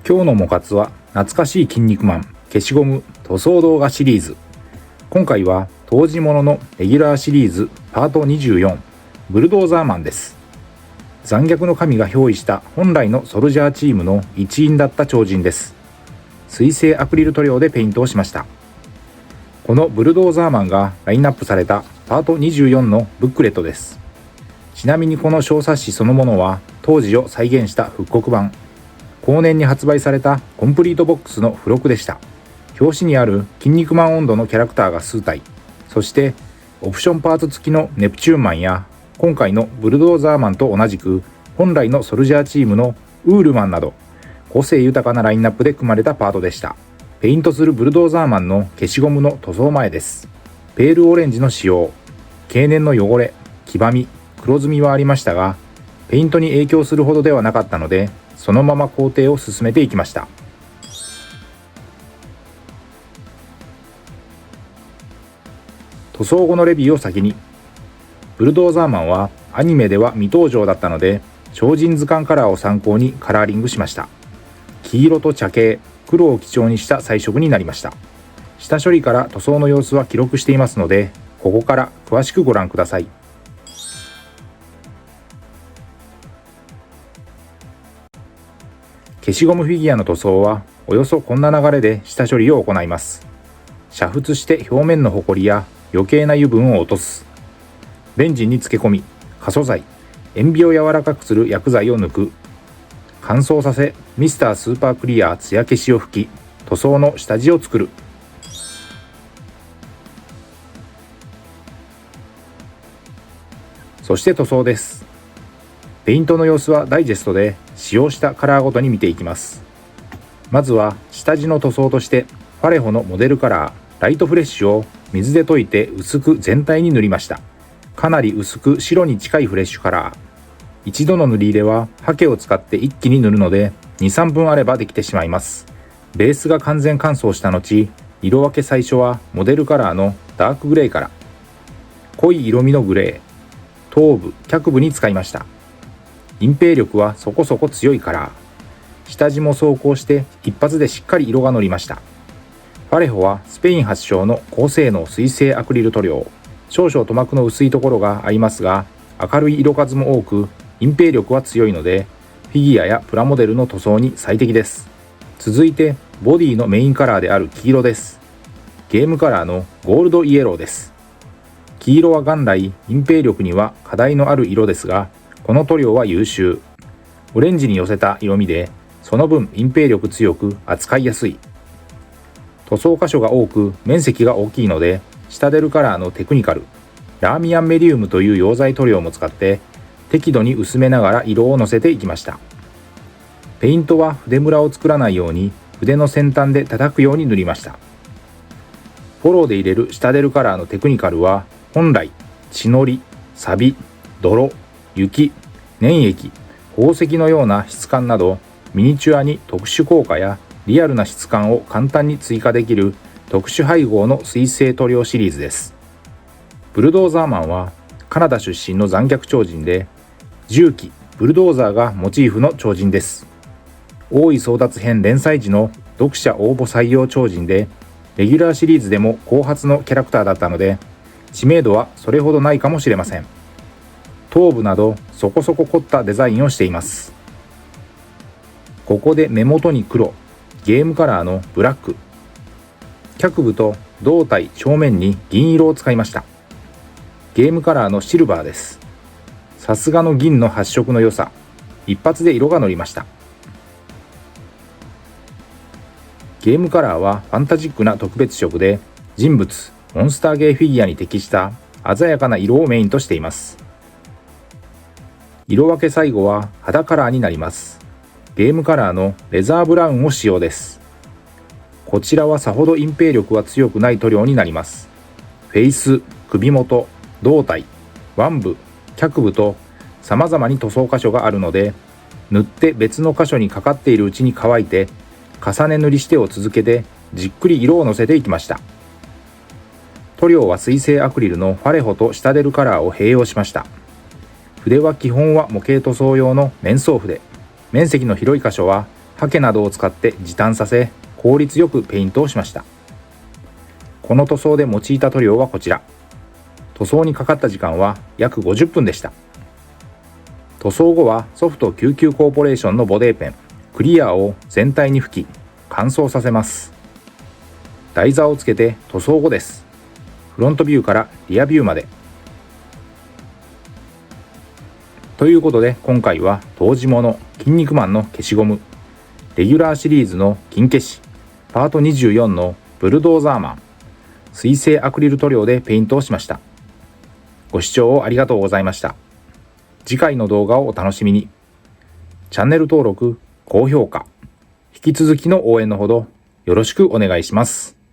今日のモ活は懐かしい筋肉マン消しゴム塗装動画シリーズ。今回は当時もののレギュラーシリーズパート24ブルドーザーマンです。残虐の神が憑依した本来のソルジャーチームの一員だった超人です。水性アクリル塗料でペイントをしました。このブルドーザーマンがラインナップされたパート24のブックレットです。ちなみにこの小冊子そのものは当時を再現した復刻版。後年に発売されたコンプリートボックスの付録でした。表紙にある筋肉マン温度のキャラクターが数体、そしてオプションパーツ付きのネプチューンマンや今回のブルドーザーマンと同じく本来のソルジャーチームのウールマンなど個性豊かなラインナップで組まれたパートでした。ペイントするブルドーザーマンの消しゴムの塗装前です。ペールオレンジの使用、経年の汚れ、黄ばみ、黒ずみはありましたがペイントに影響するほどではなかったのでそのまま工程を進めていきました。塗装後のレビューを先に。ブルドーザーマンはアニメでは未登場だったので超人図鑑カラーを参考にカラーリングしました。黄色と茶系、黒を基調にした彩色になりました。下処理から塗装の様子は記録していますのでここから詳しくご覧ください。消しゴムフィギュアの塗装はおよそこんな流れで下処理を行います。煮沸して表面のホコリや余計な油分を落とす。ベンジンに漬け込み、可塑剤、塩ビを柔らかくする薬剤を抜く。乾燥させ、ミスタースーパークリア艶消しを吹き、塗装の下地を作る。そして塗装です。ペイントの様子はダイジェストで使用したカラーごとに見ていきます。まずは下地の塗装としてファレホのモデルカラーライトフレッシュを水で溶いて薄く全体に塗りました。かなり薄く白に近いフレッシュカラー。一度の塗り入れはハケを使って一気に塗るので 2,3 分あればできてしまいます。ベースが完全乾燥した後、色分け最初はモデルカラーのダークグレーから濃い色味のグレー、頭部、脚部に使いました。隠蔽力はそこそこ強いカラー。下地も装甲して一発でしっかり色が乗りました。ファレホはスペイン発祥の高性能水性アクリル塗料。少々塗膜の薄いところがありますが明るい色数も多く隠蔽力は強いのでフィギュアやプラモデルの塗装に最適です。続いてボディのメインカラーである黄色です。ゲームカラーのゴールドイエローです。黄色は元来隠蔽力には課題のある色ですがこの塗料は優秀。オレンジに寄せた色味でその分隠蔽力強く扱いやすい。塗装箇所が多く面積が大きいのでシタデルカラーのテクニカルラーミアンメリウムという溶剤塗料も使って適度に薄めながら色をのせていきました。ペイントは筆ムラを作らないように筆の先端で叩くように塗りました。フォローで入れるシタデルカラーのテクニカルは本来血のり、錆、泥、雪、粘液、宝石のような質感などミニチュアに特殊効果やリアルな質感を簡単に追加できる特殊配合の水性塗料シリーズです。ブルドーザーマンはカナダ出身の残虐超人で重機ブルドーザーがモチーフの超人です。大井争奪編連載時の読者応募採用超人でレギュラーシリーズでも後発のキャラクターだったので知名度はそれほどないかもしれません。頭部などそこそこ凝ったデザインをしています。ここで目元に黒、ゲームカラーのブラック、脚部と胴体正面に銀色を使いました。ゲームカラーのシルバーです。さすがの銀の発色の良さ、一発で色が乗りました。ゲームカラーはファンタジックな特別色で人物、モンスターゲーフィギュアに適した鮮やかな色をメインとしています。色分け最後は肌カラーになります。ゲームカラーのレザーブラウンを使用です。こちらはさほど隠蔽力は強くない塗料になります。フェイス、首元、胴体、腕部、脚部と様々に塗装箇所があるので塗って別の箇所にかかっているうちに乾いて重ね塗りしてを続けてじっくり色をのせていきました。塗料は水性アクリルのファレホとシタデルカラーを併用しました。筆は基本は模型塗装用の面相筆。面積の広い箇所はハケなどを使って時短させ、効率よくペイントをしました。この塗装で用いた塗料はこちら。塗装にかかった時間は約50分でした。塗装後はソフト99コーポレーションのボデーペンクリアを全体に吹き乾燥させます。台座をつけて塗装後です。フロントビューからリアビューまで。ということで今回は湯治物筋肉マンの消しゴム、レギュラーシリーズの金消しパート24のブルドーザーマン水性アクリル塗料でペイントをしました。ご視聴ありがとうございました。次回の動画をお楽しみに。チャンネル登録、高評価、引き続きの応援のほどよろしくお願いします。